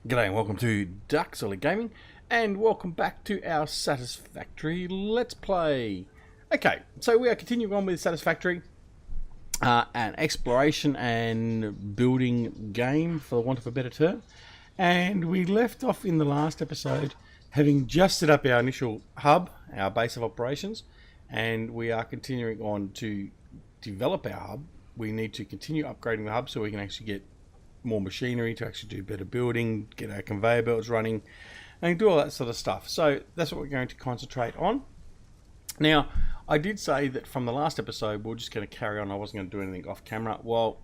G'day and welcome to DuckZorly Gaming, and welcome back to our Satisfactory Let's Play. Okay, so we are continuing on with Satisfactory, an exploration and building game, for the want of a better term. And we left off in the last episode having just set up our initial hub, our base of operations, and we are continuing on to develop our hub. We need to continue upgrading the hub so we can actually get more machinery to actually do better building, get our conveyor belts running, and do all that sort of stuff. So that's what we're going to concentrate on. Now, I did say that from the last episode we're just going to carry on. I wasn't going to do anything off camera. Well,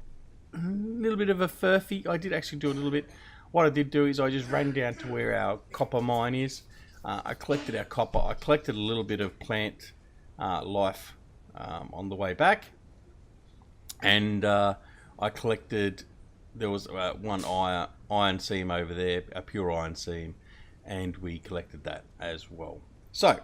a little bit of a furphy. I did actually do a little bit. What I did do is I just ran down to where our copper mine is. I collected our copper. I collected a little bit of plant life on the way back, and I collected. There was one iron seam over there, a pure iron seam, and we collected that as well. So,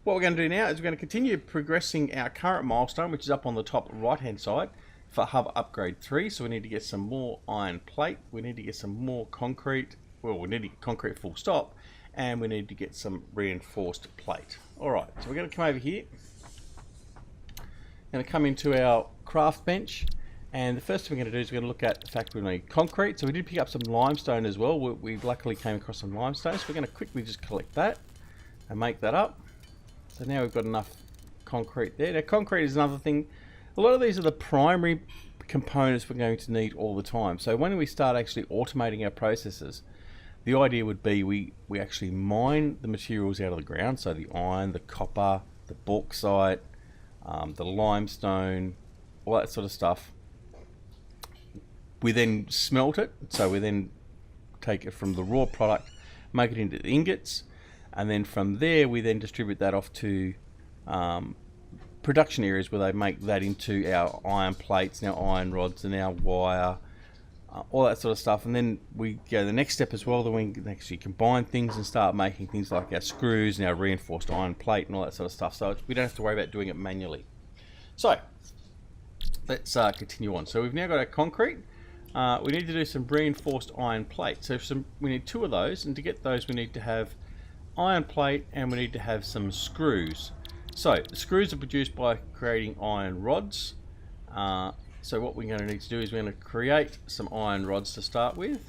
what we're going to do now is we're going to continue progressing our current milestone, which is up on the top right hand side for Hub Upgrade 3. So we need to get some more iron plate, we need to get some more concrete, well, we need to get concrete full stop, and we need to get some reinforced plate. Alright, so we're going to come over here, going to come into our craft bench. And the first thing we're going to do is we're going to look at the fact we need concrete. So we did pick up some limestone as well. We luckily came across some limestone. So we're going to quickly just collect that and make that up. So now we've got enough concrete there. Now concrete is another thing. A lot of these are the primary components we're going to need all the time. So when we start actually automating our processes, the idea would be we actually mine the materials out of the ground. So the iron, the copper, the bauxite, the limestone, all that sort of stuff. We then smelt it, so we then take it from the raw product, make it into ingots, and then from there we then distribute that off to production areas where they make that into our iron plates, and our iron rods, and our wire, all that sort of stuff. And then we go the next step as well, that we can actually combine things and start making things like our screws and our reinforced iron plate and all that sort of stuff, so we don't have to worry about doing it manually. So let's continue on. So we've now got our concrete. We need to do some reinforced iron plate. So we need 2 of those, and to get those we need to have iron plate and we need to have some screws. So the screws are produced by creating iron rods. So what we're going to need to do is we're going to create some iron rods to start with.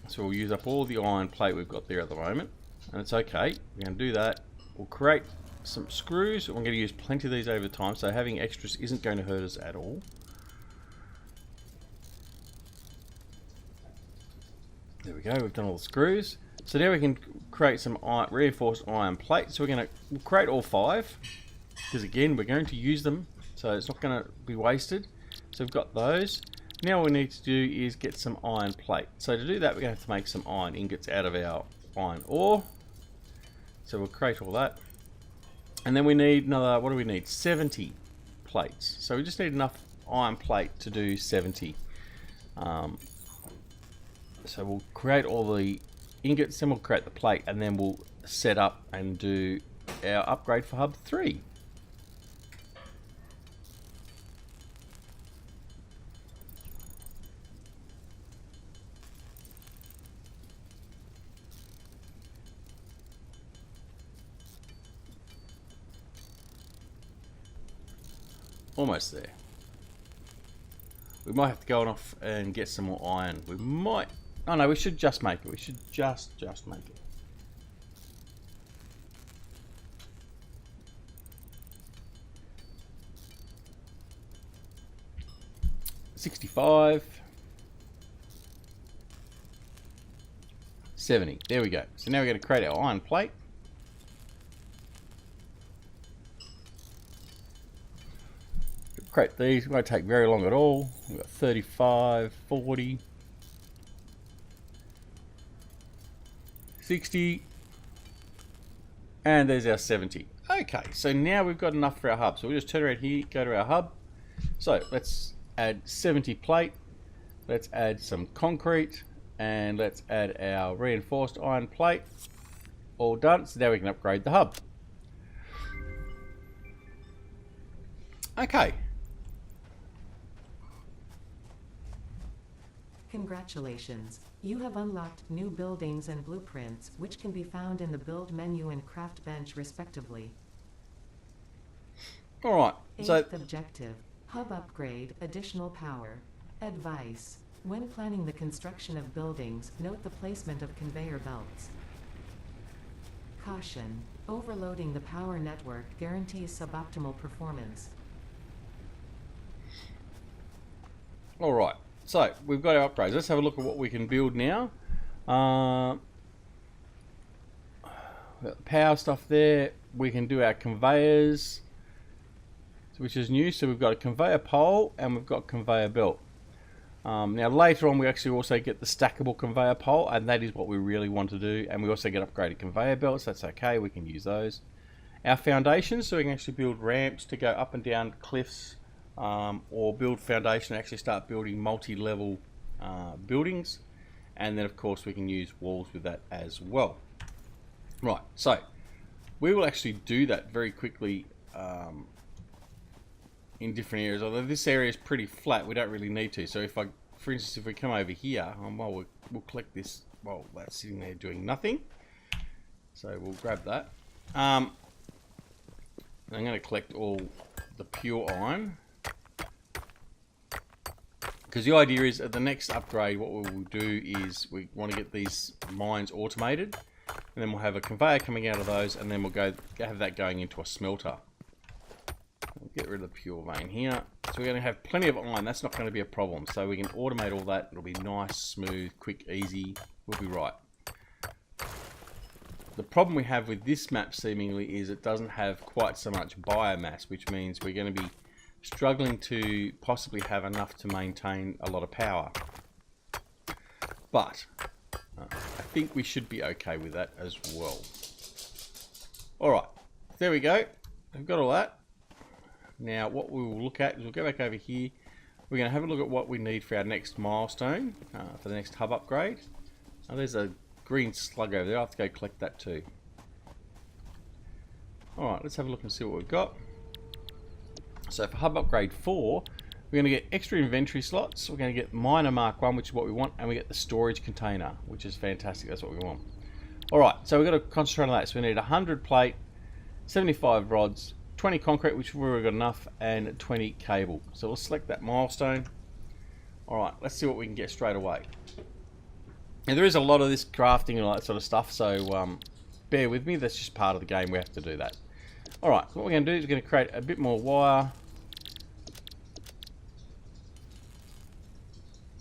So we'll use up all the iron plate we've got there at the moment, and it's okay. We're going to do that. We'll create some screws. I'm going to use plenty of these over time, so having extras isn't going to hurt us at all. There we go, we've done all the screws. So now we can create some reinforced iron plates. So we'll create all 5, because again we're going to use them, so it's not going to be wasted. So we've got those. Now what we need to do is get some iron plate. So to do that we're going to have to make some iron ingots out of our iron ore. So we'll create all that. And then we need another, what do we need? 70 plates. So we just need enough iron plate to do 70. So we'll create all the ingots, then we'll create the plate, and then we'll set up and do our upgrade for Hub 3. Almost there. We might have to go off and get some more iron. We might... Oh no, we should just make it. We should just make it. $65. 70. There we go. So now we're going to create our iron plate. Create these. It won't take very long at all. We've got 35, 40, 60, and there's our 70. Okay, so now we've got enough for our hub. So we'll just turn around here, go to our hub. So let's add 70 plate, let's add some concrete, and let's add our reinforced iron plate. All done. So now we can upgrade the hub. Okay. Congratulations. You have unlocked new buildings and blueprints, which can be found in the build menu and craft bench respectively. Alright, so... 8th objective. Hub upgrade, additional power. Advice. When planning the construction of buildings, note the placement of conveyor belts. Caution. Overloading the power network guarantees suboptimal performance. Alright, so we've got our upgrades. Let's have a look at what we can build now. We've got the power stuff there. We can do our conveyors, which is new. So we've got a conveyor pole and we've got conveyor belt. Now later on we actually also get the stackable conveyor pole, and that is what we really want to do. And we also get upgraded conveyor belts. That's okay, we can use those. Our foundations, so we can actually build ramps to go up and down cliffs, or build foundation and actually start building multi-level buildings. And then of course we can use walls with that as well. Right, so we will actually do that very quickly in different areas. Although this area is pretty flat, we don't really need to. So if I, for instance, if we come over here, well, we'll collect this. Well, that's sitting there doing nothing. So we'll grab that. I'm going to collect all the pure iron, because the idea is at the next upgrade, what we will do is we want to get these mines automated, and then we'll have a conveyor coming out of those, and then we'll have that going into a smelter. We'll get rid of the pure vein here. So we're going to have plenty of iron. That's not going to be a problem. So we can automate all that. It'll be nice, smooth, quick, easy. We'll be right. The problem we have with this map seemingly is it doesn't have quite so much biomass, which means we're going to be struggling to possibly have enough to maintain a lot of power. But I think we should be okay with that as well. Alright, there we go. We've got all that. Now what we will look at is we'll go back over here. We're going to have a look at what we need for our next milestone, for the next hub upgrade. Now there's a green slug over there. I'll have to go collect that too. Alright, let's have a look and see what we've got. So for hub upgrade 4, we're going to get extra inventory slots. We're going to get miner mark 1, which is what we want, and we get the storage container, which is fantastic. That's what we want. Alright, so we've got to concentrate on that. So we need 100 plate, 75 rods, 20 concrete, which we've already got enough, and 20 cable. So we'll select that milestone. Alright, let's see what we can get straight away. Now there is a lot of this crafting and all that sort of stuff, so bear with me. That's just part of the game. We have to do that. Alright, so what we're going to do is we're going to create a bit more wire.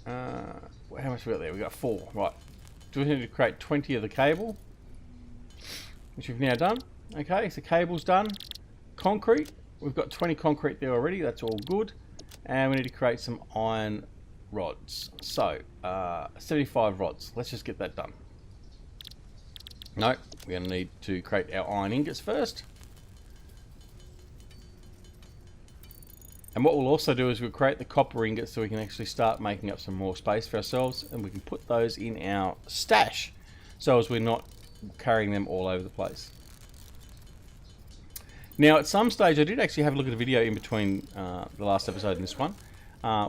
How much we got there? We got 4. Right. Do we need to create 20 of the cable, which we've now done. Okay, so cable's done. Concrete, we've got 20 concrete there already. That's all good. And we need to create some iron rods. So 75 rods. Let's just get that done. No, we're going to need to create our iron ingots first. And what we'll also do is we'll create the copper ingots so we can actually start making up some more space for ourselves, and we can put those in our stash so as we're not carrying them all over the place. Now at some stage I did actually have a look at a video in between the last episode and this one.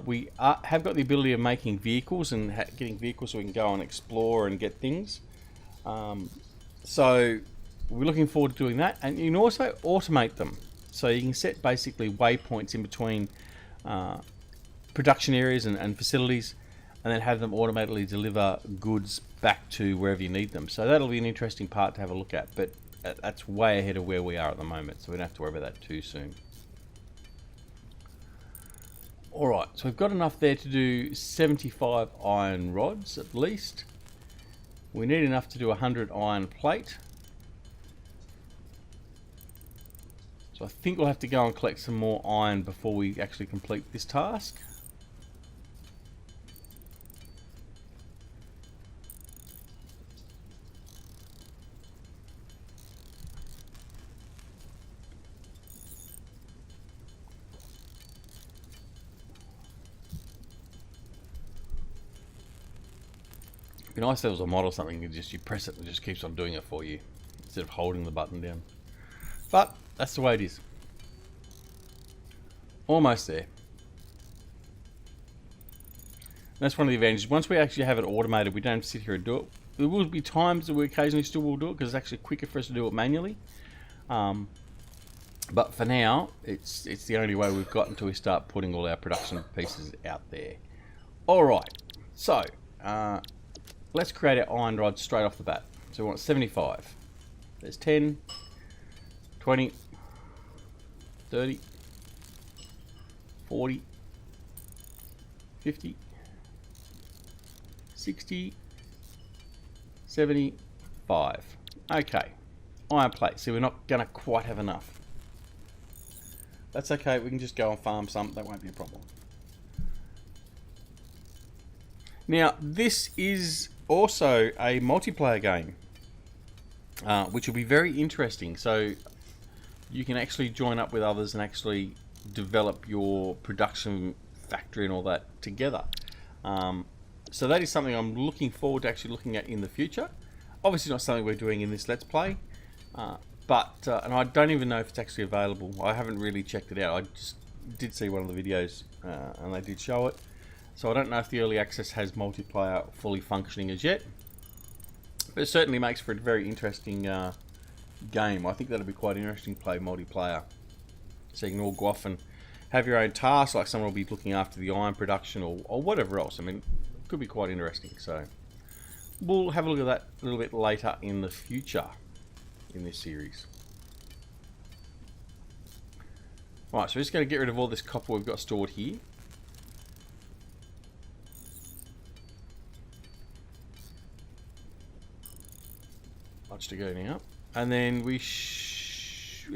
We have got the ability of making vehicles and getting vehicles so we can go and explore and get things. So we're looking forward to doing that, and you can also automate them. So you can set basically waypoints in between production areas and facilities, and then have them automatically deliver goods back to wherever you need them. So that'll be an interesting part to have a look at, but that's way ahead of where we are at the moment, so we don't have to worry about that too soon. Alright, so we've got enough there to do 75 iron rods at least. We need enough to do 100 iron plate. So I think we'll have to go and collect some more iron before we actually complete this task. It'd be nice if there was a mod or something, you press it and it just keeps on doing it for you instead of holding the button down. But that's the way it is. Almost there. That's one of the advantages. Once we actually have it automated, we don't have to sit here and do it. There will be times that we occasionally still will do it because it's actually quicker for us to do it manually. But for now, it's the only way we've got until we start putting all our production pieces out there. Alright, so let's create our iron rods straight off the bat. So we want 75. There's 10, 20, 30, 40, 50, 60, 75. Okay, iron plate. See, we're not going to quite have enough. That's okay, we can just go and farm some, that won't be a problem. Now, this is also a multiplayer game, which will be very interesting. So, you can actually join up with others and actually develop your production factory and all that together. So that is something I'm looking forward to actually looking at in the future. Obviously not something we're doing in this Let's Play, but and I don't even know if it's actually available. I haven't really checked it out. I just did see one of the videos and they did show it. So I don't know if the early access has multiplayer fully functioning as yet. But it certainly makes for a very interesting game. I think that'll be quite interesting to play multiplayer. So you can all go off and have your own tasks, like someone will be looking after the iron production or whatever else. I mean, it could be quite interesting. So we'll have a look at that a little bit later in the future in this series. Right, so we're just going to get rid of all this copper we've got stored here. Much to go now. And then we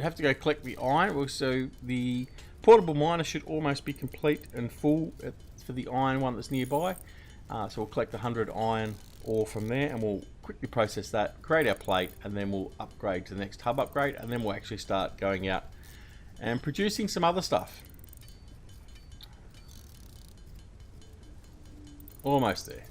have to go collect the iron. So the portable miner should almost be complete and full for the iron one that's nearby. So we'll collect 100 iron ore from there and we'll quickly process that, create our plate, and then we'll upgrade to the next hub upgrade, and then we'll actually start going out and producing some other stuff. Almost there.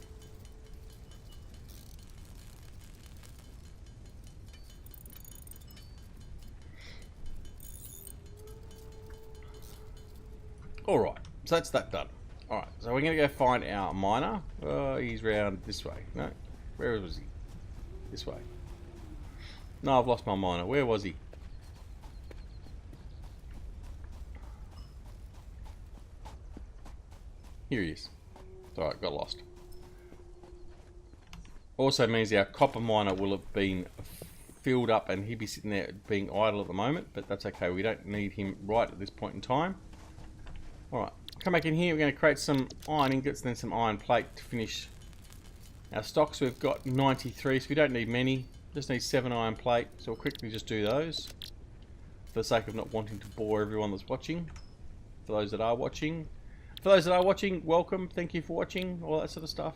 Alright, so that's that done. Alright, so we're going to go find our miner. He's round this way. No, where was he? This way. No, I've lost my miner. Where was he? Here he is. Alright, got lost. Also means our copper miner will have been filled up and he'll be sitting there being idle at the moment, but that's okay. We don't need him right at this point in time. Alright, come back in here. We're going to create some iron ingots and then some iron plate to finish our stocks. We've got 93, so we don't need many. Just need 7 iron plate, so we'll quickly just do those for the sake of not wanting to bore everyone that's watching. For those that are watching. For those that are watching, welcome. Thank you for watching. All that sort of stuff.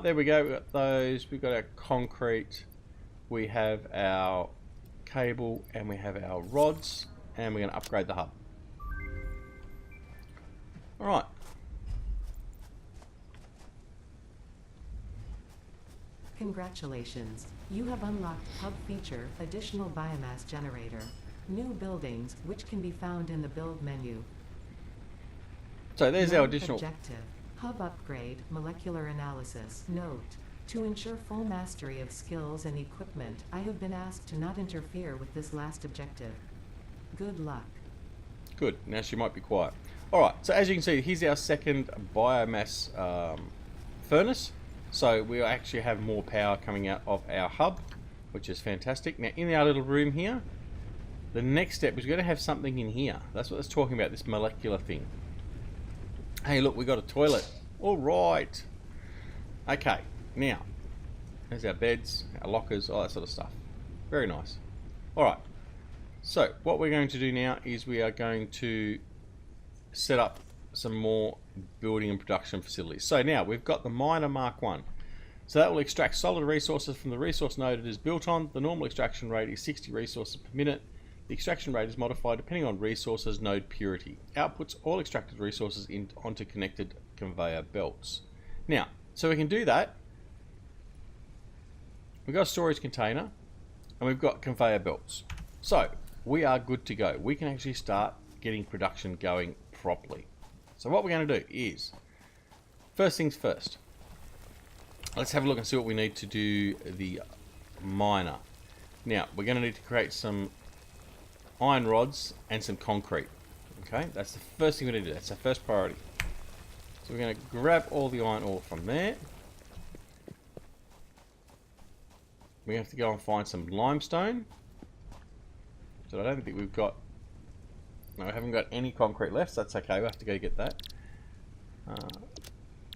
There we go. We've got those. We've got our concrete. We have our cable and we have our rods. And we're going to upgrade the hub. Alright. Congratulations. You have unlocked Hub Feature, Additional Biomass Generator. New buildings, which can be found in the build menu. So there's our additional objective. Hub Upgrade, Molecular Analysis. Note: to ensure full mastery of skills and equipment, I have been asked to not interfere with this last objective. Good luck. Good. Now she might be quiet. Alright, so as you can see, here's our second biomass furnace. So we actually have more power coming out of our hub, which is fantastic. Now in our little room here, the next step is we're going to have something in here. That's what it's talking about, this molecular thing. Hey look, we got a toilet. Alright. Okay, now, there's our beds, our lockers, all that sort of stuff. Very nice. Alright, so what we're going to do now is we are going to set up some more building and production facilities. So now we've got the miner Mark 1. So that will extract solid resources from the resource node it is built on. The normal extraction rate is 60 resources per minute. The extraction rate is modified depending on resources node purity. Outputs all extracted resources onto connected conveyor belts. Now, so we can do that. We've got a storage container and we've got conveyor belts. So we are good to go. We can actually start getting production going properly. So what we're going to do is first things first. Let's have a look and see what we need to do the miner. Now, we're going to need to create some iron rods and some concrete. Okay, that's the first thing we need to do. That's our first priority. So we're going to grab all the iron ore from there. We have to go and find some limestone. So I don't think we've got... No, we haven't got any concrete left, so that's okay. We'll have to go get that. So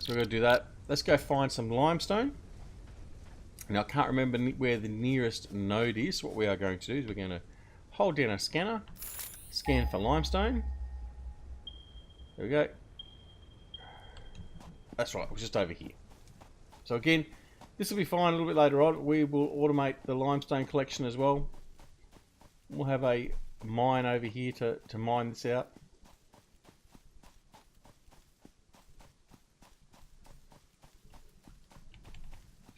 we're going to do that. Let's go find some limestone. Now I can't remember where the nearest node is. What we are going to do is we're going to hold down our scanner, scan for limestone. There we go. That's right, we're just over here. So again, this will be fine a little bit later on. We will automate the limestone collection as well. We'll have a mine over here to mine this out.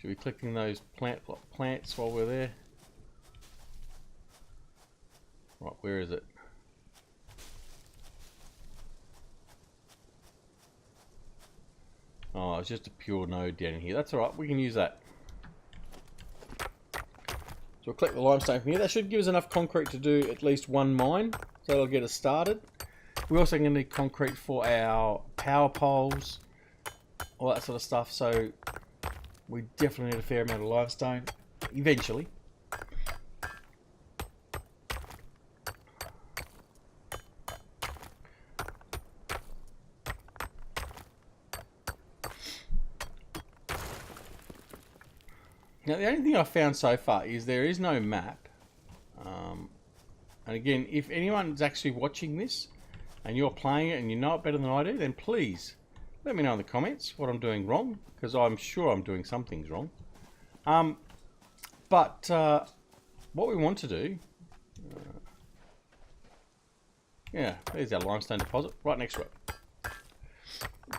Should be collecting those plants while we're there. Right, where is it? Oh, it's just a pure node down here. That's alright, we can use that. So we'll collect the limestone from here. That should give us enough concrete to do at least one mine. So that'll get us started. We're also going to need concrete for our power poles, all that sort of stuff. So we definitely need a fair amount of limestone eventually. Now the only thing I've found so far is there is no map. And again, if anyone's actually watching this and you're playing it and you know it better than I do, then please let me know in the comments what I'm doing wrong, because I'm sure I'm doing some things wrong. But what we want to do, yeah, there's our limestone deposit right next to it.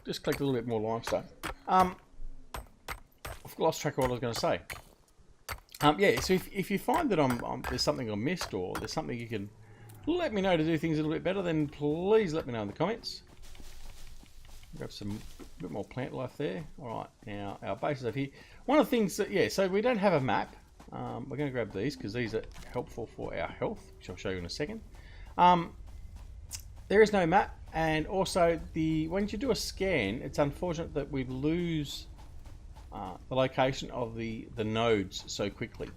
Just collect a little bit more limestone. I've lost track of what I was going to say. Yeah, so if you find that there's something I missed, or there's something you can let me know to do things a little bit better, then please let me know in the comments. Grab some bit more plant life there. Alright, now our base is over here. One of the things that, yeah, so we don't have a map. We're going to grab these because these are helpful for our health, which I'll show you in a second. There is no map, and also when you do a scan, it's unfortunate that we lose the location of the nodes so quickly.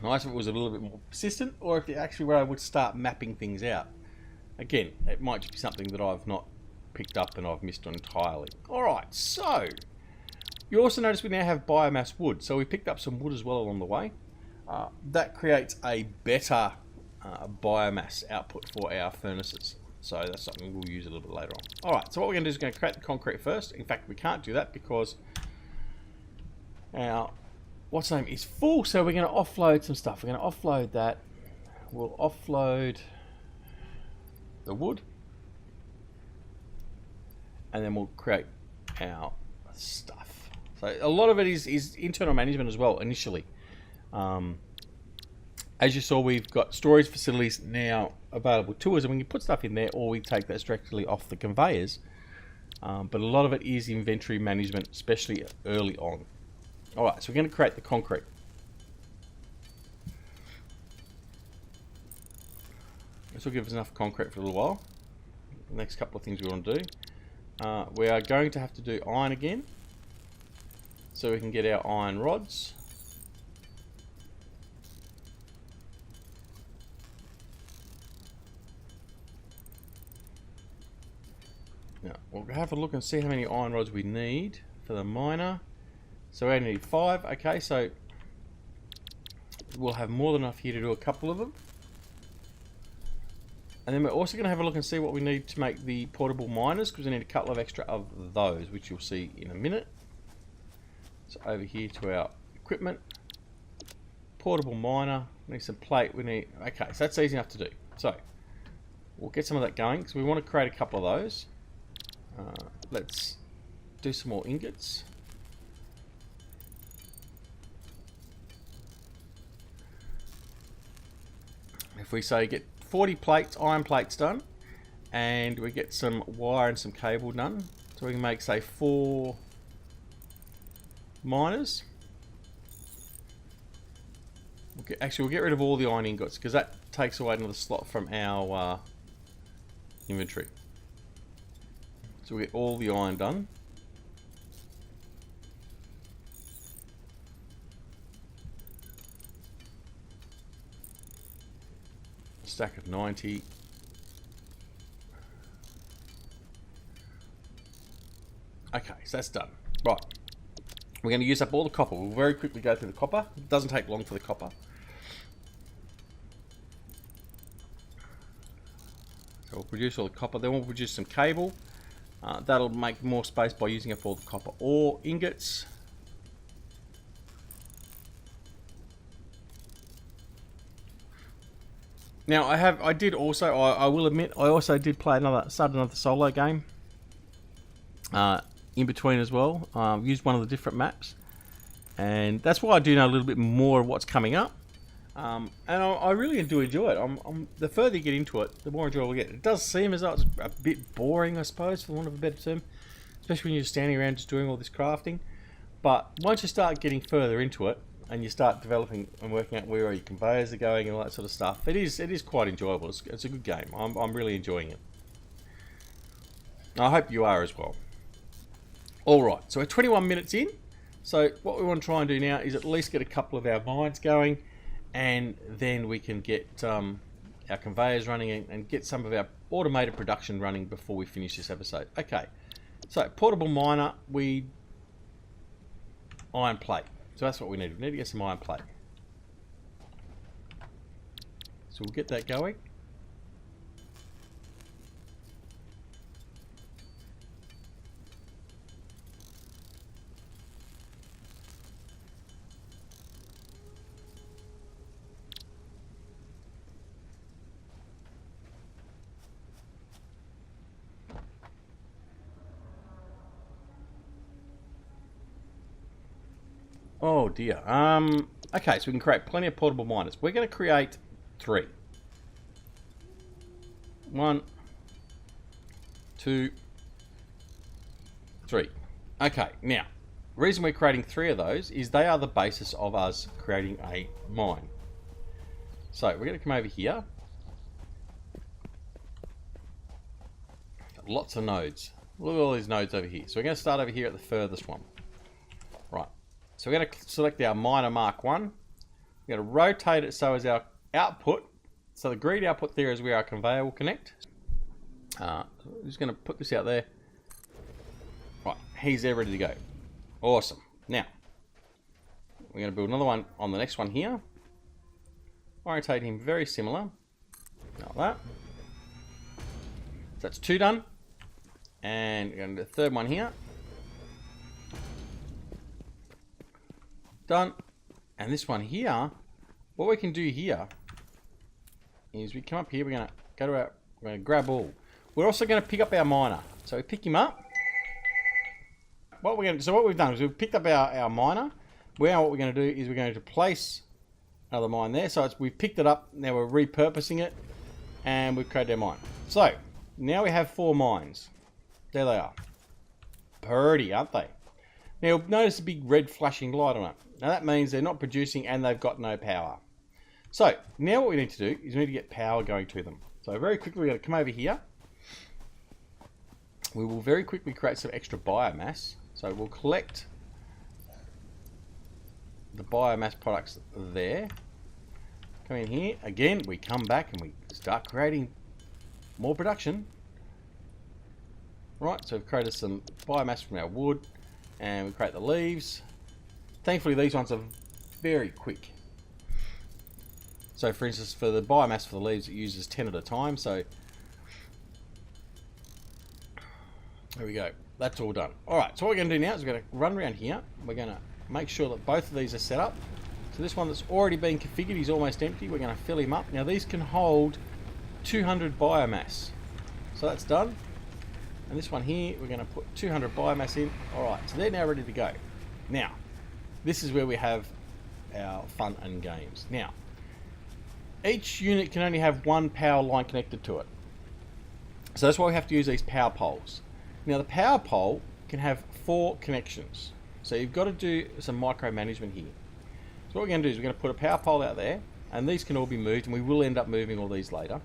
Nice if it was a little bit more persistent, or if you actually were able to start mapping things out. Again, it might just be something that I've not picked up and I've missed entirely. Alright, so you also notice we now have biomass wood, so we picked up some wood as well along the way. That creates a better biomass output for our furnaces. So that's something we'll use a little bit later on. Alright, so what we're going to do is going to create the concrete first. In fact, we can't do that because our what's name is full, so we're going to offload some stuff. We're going to offload that. We'll offload the wood, and then we'll create our stuff. So a lot of it is internal management as well initially. As you saw, we've got storage facilities now available to us, and we can put stuff in there, or we take that directly off the conveyors. But a lot of it is inventory management, especially early on. Alright, so we're going to create the concrete. This will give us enough concrete for a little while. The next couple of things we want to do. We are going to have to do iron again, so we can get our iron rods. Now, we'll have a look and see how many iron rods we need for the miner. So we only need 5. Okay, so we'll have more than enough here to do a couple of them. And then we're also going to have a look and see what we need to make the portable miners, because we need a couple of extra of those, which you'll see in a minute. So over here to our equipment. Portable miner. We need some plate. We need... Okay, so that's easy enough to do. So we'll get some of that going, because we want to create a couple of those. Let's do some more ingots. If we say get 40 plates, iron plates done, and we get some wire and some cable done, So we can make, say, 4 miners. Actually, we'll get rid of all the iron ingots because that takes away another slot from our inventory. So we'll get all the iron done. Stack of 90. Okay, so that's done. Right. We're going to use up all the copper. We'll very quickly go through the copper. It doesn't take long for the copper. So we'll produce all the copper. Then we'll produce some cable. That'll make more space by using up all the copper ore ingots. Now I did also, I will admit, I also did play start another solo game. In between as well. Used one of the different maps. And that's why I do know a little bit more of what's coming up. And I really do enjoy it. The further you get into it, the more enjoyable you get. It does seem as though it's a bit boring, I suppose, for want of a better term. Especially when you're standing around just doing all this crafting. But once you start getting further into it, and you start developing and working out where your conveyors are going and all that sort of stuff, it is quite enjoyable. It's a good game. I'm really enjoying it. I hope you are as well. Alright, so we're 21 minutes in. So what we want to try and do now is at least get a couple of our mines going, and then we can get our conveyors running and get some of our automated production running before we finish this episode. Okay, so portable miner, iron plate. So that's what we need. We need to get some iron plate. So we'll get that going. Oh dear. Okay, so we can create plenty of portable miners. We're going to create 3. 1, 2, 3. Okay, now, the reason we're creating 3 of those is they are the basis of us creating a mine. So we're going to come over here. Lots of nodes. Look at all these nodes over here. So we're going to start over here at the furthest one. Right. So we're going to select our miner mark 1. We're going to rotate it so as our output, so the green output there is where our conveyor will connect. I'm just going to put this out there. Right, he's there ready to go. Awesome. Now, we're going to build another one on the next one here. Orientate him very similar. Like that. So that's 2 done. And we're going to do the third one here. Done. And this one here, what we can do here is we come up here, we're going to go to we're going to grab all. We're also going to pick up our miner. So we pick him up. What we've done is we've picked up our miner. Now what we're going to do is we're going to place another mine there. So we've picked it up, now we're repurposing it, and we've created our mine. So now we have 4 mines. There they are. Pretty, aren't they? Now notice a big red flashing light on it. Now that means they're not producing and they've got no power. So now what we need to do is we need to get power going to them. So very quickly we're going to come over here. We will very quickly create some extra biomass. So we'll collect the biomass products there. Come in here. Again, we come back and we start creating more production. Right, so we've created some biomass from our wood. And we create the leaves. Thankfully these ones are very quick. So for instance, for the biomass for the leaves, it uses 10 at a time. So there we go. That's all done. Alright, so what we're going to do now is we're going to run around here. We're going to make sure that both of these are set up. So this one that's already been configured, he's almost empty. We're going to fill him up. Now these can hold 200 biomass. So that's done. And this one here, we're going to put 200 biomass in. Alright, so they're now ready to go. Now, this is where we have our fun and games. Now, each unit can only have 1 power line connected to it. So that's why we have to use these power poles. Now the power pole can have 4 connections. So you've got to do some micromanagement here. So what we're going to do is we're going to put a power pole out there, and these can all be moved, and we will end up moving all these later.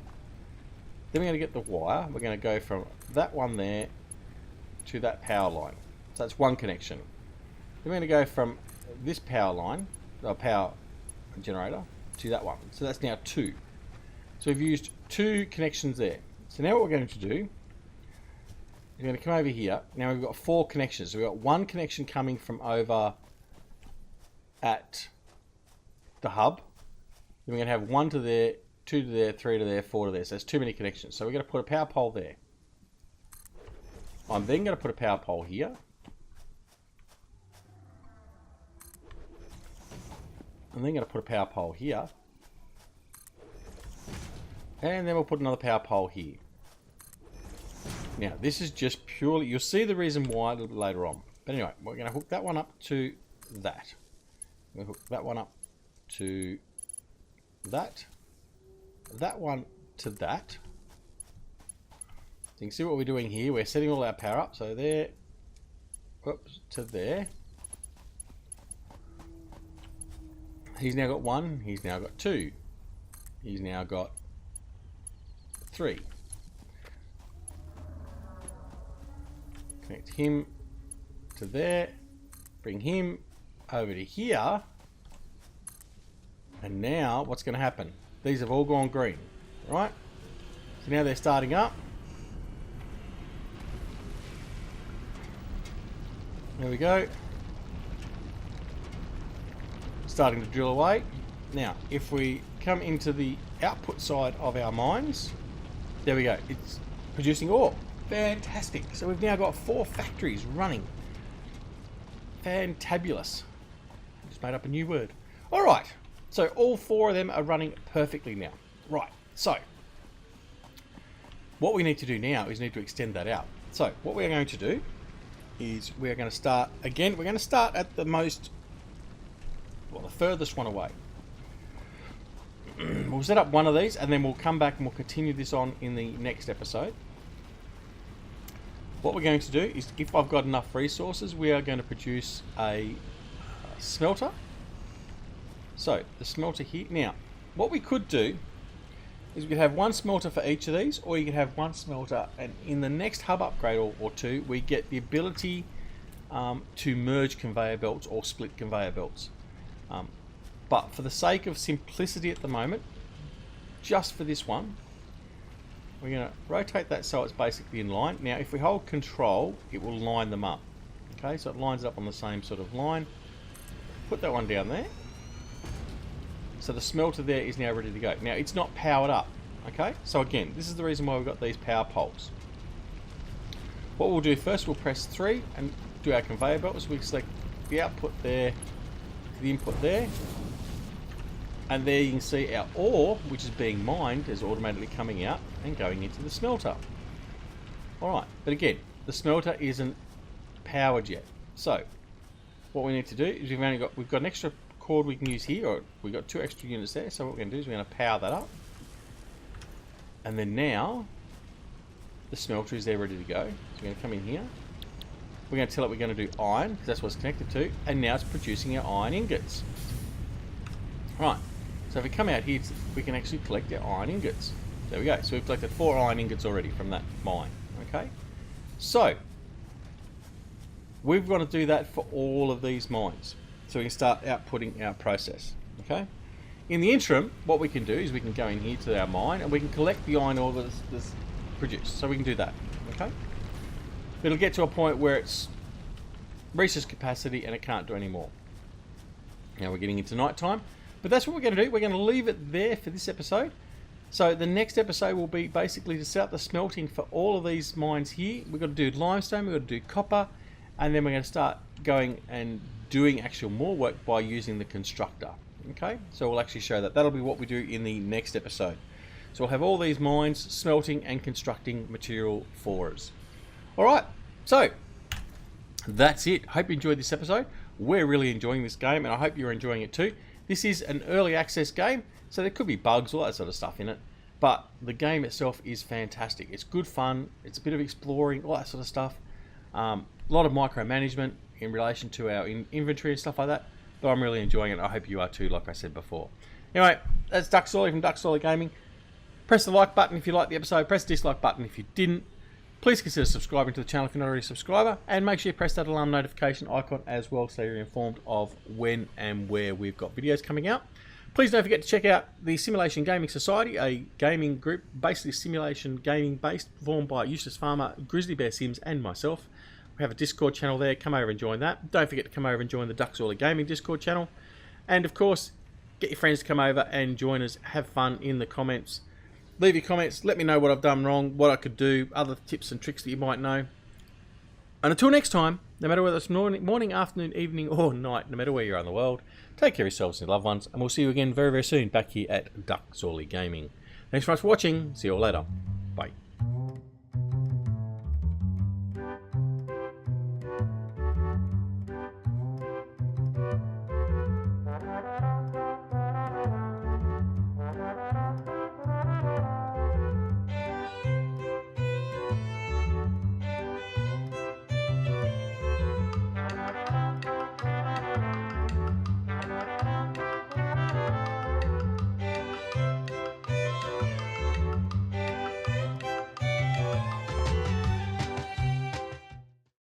Then we're going to get the wire. We're going to go from that one there to that power line. So that's one connection. Then we're going to go from this power line, the power generator, to that one. So that's now 2. So we've used 2 connections there. So now what we're going to do, we're going to come over here. Now we've got 4 connections. So we've got 1 connection coming from over at the hub. Then we're going to have 1 to there, 2 to there, 3 to there, 4 to there. So there's too many connections. So we're going to put a power pole there. I'm then going to put a power pole here. I'm then going to put a power pole here. And then we'll put another power pole here. Now, this is just purely... You'll see the reason why a little bit later on. But anyway, we're going to hook that one up to that. We're going to hook that one up to that. That one to that. So you can see what we're doing here. We're setting all our power up. So there, whoops, to there. He's now got 1. He's now got 2. He's now got 3. Connect him to there. Bring him over to here. And now what's going to happen? These have all gone green, right? So now they're starting up. There we go. Starting to drill away. Now, if we come into the output side of our mines, there we go. It's producing ore. Fantastic. So we've now got 4 factories running. Fantabulous. Just made up a new word. All right. So all 4 of them are running perfectly now. Right. So what we need to do now is need to extend that out. So what we're going to do is we're going to start again. We're going to start at the the furthest one away. We'll set up one of these, and then we'll come back and we'll continue this on in the next episode. What we're going to do is, if I've got enough resources, we are going to produce a smelter. So the smelter here. Now, what we could do is we could have 1 smelter for each of these, or you could have 1 smelter, and in the next hub upgrade or 2, we get the ability to merge conveyor belts or split conveyor belts. But for the sake of simplicity at the moment, just for this one, we're going to rotate that so it's basically in line. Now, if we hold control, it will line them up. Okay, so it lines it up on the same sort of line. Put that one down there. So the smelter there is now ready to go. Now, it's not powered up. Okay, so again, this is the reason why we've got these power poles. What we'll do first, we'll press 3 and do our conveyor belts. We select the output there, the input there, and there you can see our ore, which is being mined, is automatically coming out and going into the smelter. Alright, but again, the smelter isn't powered yet. So what we need to do is we've got an extra cord we can use here, or we've got 2 extra units there. So what we're going to do is we're going to power that up, and then now the smelter is there ready to go. So we're going to come in here. We're going to tell it we're going to do iron, because that's what it's connected to, and now it's producing our iron ingots. Right, so if we come out here, we can actually collect our iron ingots. There we go. So we've collected 4 iron ingots already from that mine. Okay, so we've got to do that for all of these mines, so we can start outputting our process. Okay, in the interim, what we can do is we can go in here to our mine and we can collect the iron ore that's produced. So we can do that. Okay. It'll get to a point where it's reaches capacity and it can't do any more. Now we're getting into night time, but that's what we're going to do. We're going to leave it there for this episode. So the next episode will be basically to set up the smelting for all of these mines here. We've got to do limestone, we've got to do copper, and then we're going to start going and doing actual more work by using the constructor. Okay, so we'll actually show that. That'll be what we do in the next episode. So we'll have all these mines smelting and constructing material for us. Alright, so that's it. Hope you enjoyed this episode. We're really enjoying this game, and I hope you're enjoying it too. This is an early access game, so there could be bugs, all that sort of stuff in it, but the game itself is fantastic. It's good fun, it's a bit of exploring, all that sort of stuff. A lot of micromanagement in relation to our inventory and stuff like that, but I'm really enjoying it. I hope you are too, like I said before. Anyway, that's DuckZorly from DuckZorly Gaming. Press the like button if you liked the episode. Press the dislike button if you didn't. Please consider subscribing to the channel if you're not already a subscriber, and make sure you press that alarm notification icon as well so you're informed of when and where we've got videos coming out. Please don't forget to check out the Simulation Gaming Society, a gaming group basically simulation gaming based, formed by Eustace Pharmer, Grizzly Bear Sims and myself. We have a Discord channel there. Come over and join that. Don't forget to come over and join the DuckZorly Gaming Discord channel. And of course, get your friends to come over and join us. Have fun in the comments. Leave your comments, let me know what I've done wrong, what I could do, other tips and tricks that you might know. And until next time, no matter whether it's morning, afternoon, evening or night, no matter where you are in the world, take care of yourselves and your loved ones, and we'll see you again very, very soon back here at DuckZorly Gaming. Thanks very much for watching. See you all later.